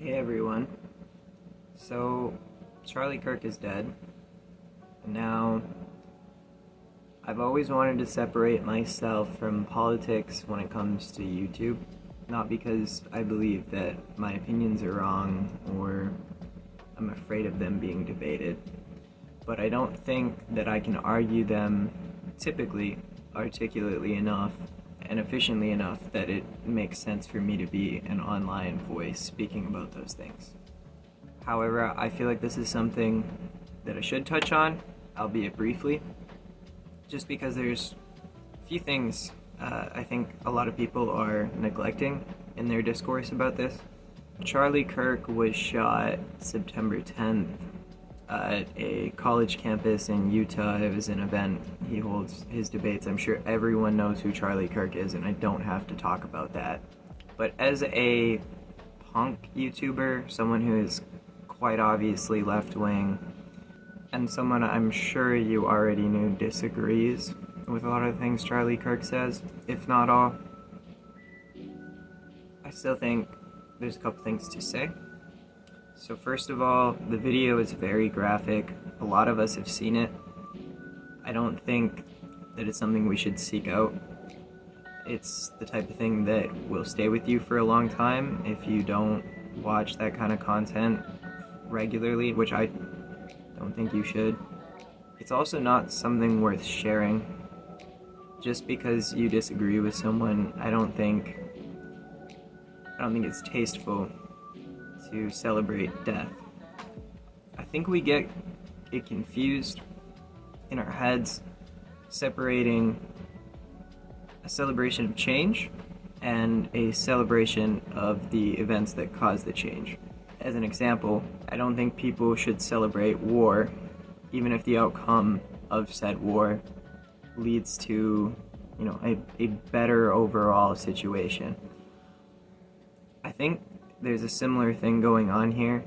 Hey everyone. So, Charlie Kirk is dead. Now, I've always wanted to separate myself from politics when it comes to YouTube. Not because I believe that my opinions are wrong or I'm afraid of them being debated, but I don't think that I can argue them typically articulately enough and efficiently enough that it makes sense for me to be an online voice speaking about those things. However, I feel like this is something that I should touch on, albeit briefly, just because there's a few things I think a lot of people are neglecting in their discourse about this. Charlie Kirk was shot September 10th at a college campus in Utah. It was an event. He holds his debates. I'm sure everyone knows who Charlie Kirk is, and I don't have to talk about that. But as a punk YouTuber, someone who is quite obviously left-wing, and someone I'm sure you already knew disagrees with a lot of the things Charlie Kirk says, if not all, I still think there's a couple things to say. So first of all, the video is very graphic. A lot of us have seen it. I don't think that it's something we should seek out. It's the type of thing that will stay with you for a long time if you don't watch that kind of content regularly, which I don't think you should. It's also not something worth sharing. Just because you disagree with someone, I don't think it's tasteful to celebrate death. I think we get it confused in our heads, separating a celebration of change and a celebration of the events that caused the change. As an example, I don't think people should celebrate war, even if the outcome of said war leads to, a better overall situation. I think there's a similar thing going on here,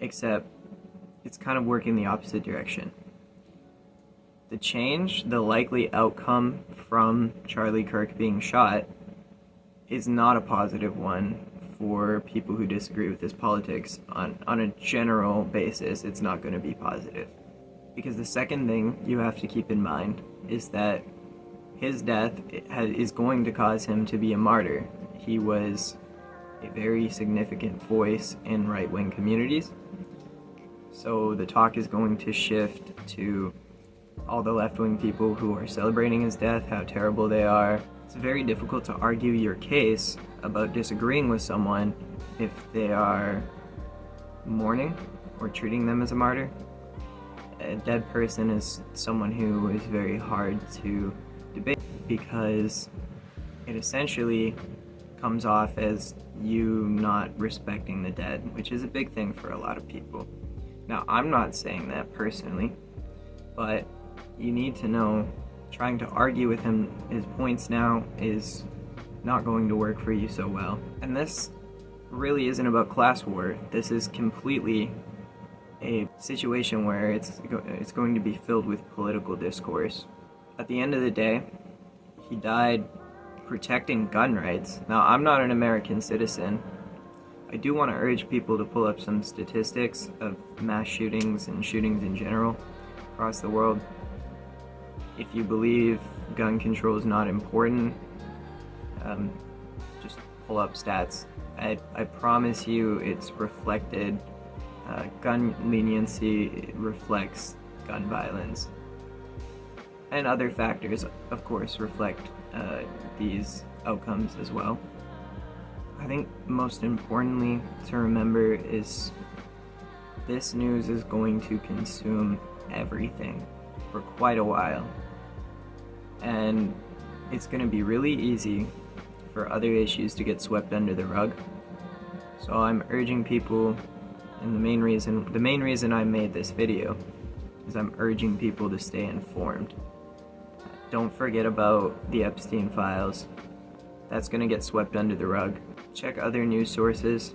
except it's kind of working the opposite direction. The change, the likely outcome from Charlie Kirk being shot, is not a positive one for people who disagree with his politics. On a general basis, it's not going to be positive. Because the second thing you have to keep in mind is that his death is going to cause him to be a martyr. He was a very significant voice in right-wing communities. So the talk is going to shift to all the left-wing people who are celebrating his death, how terrible they are. It's very difficult to argue your case about disagreeing with someone if they are mourning or treating them as a martyr. A dead person is someone who is very hard to debate because it essentially comes off as you not respecting the dead, which is a big thing for a lot of people. Now, I'm not saying that personally, but you need to know trying to argue with him his points now is not going to work for you so well. And this really isn't about class war. This is completely a situation where it's going to be filled with political discourse. At the end of the day, he died protecting gun rights. Now, I'm not an American citizen. I do want to urge people to pull up some statistics of mass shootings and shootings in general across the world. If you believe gun control is not important, just pull up stats. I promise you it's reflected. Gun leniency reflects gun violence. And other factors, of course, reflect these outcomes as well. I think most importantly to remember is this news is going to consume everything for quite a while. And it's going to be really easy for other issues to get swept under the rug. So I'm urging people, and the main reason I made this video is I'm urging people to stay informed. Don't forget about the Epstein files. That's going to get swept under the rug. Check other news sources.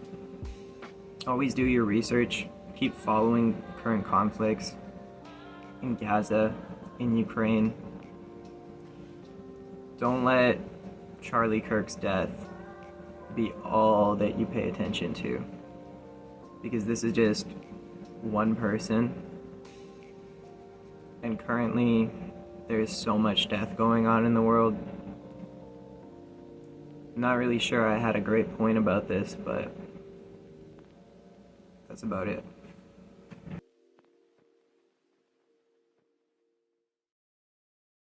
Always do your research. Keep following current conflicts in Gaza, in Ukraine. Don't let Charlie Kirk's death be all that you pay attention to, because this is just one person, and currently there's so much death going on in the world. I'm not really sure I had a great point about this, but that's about it.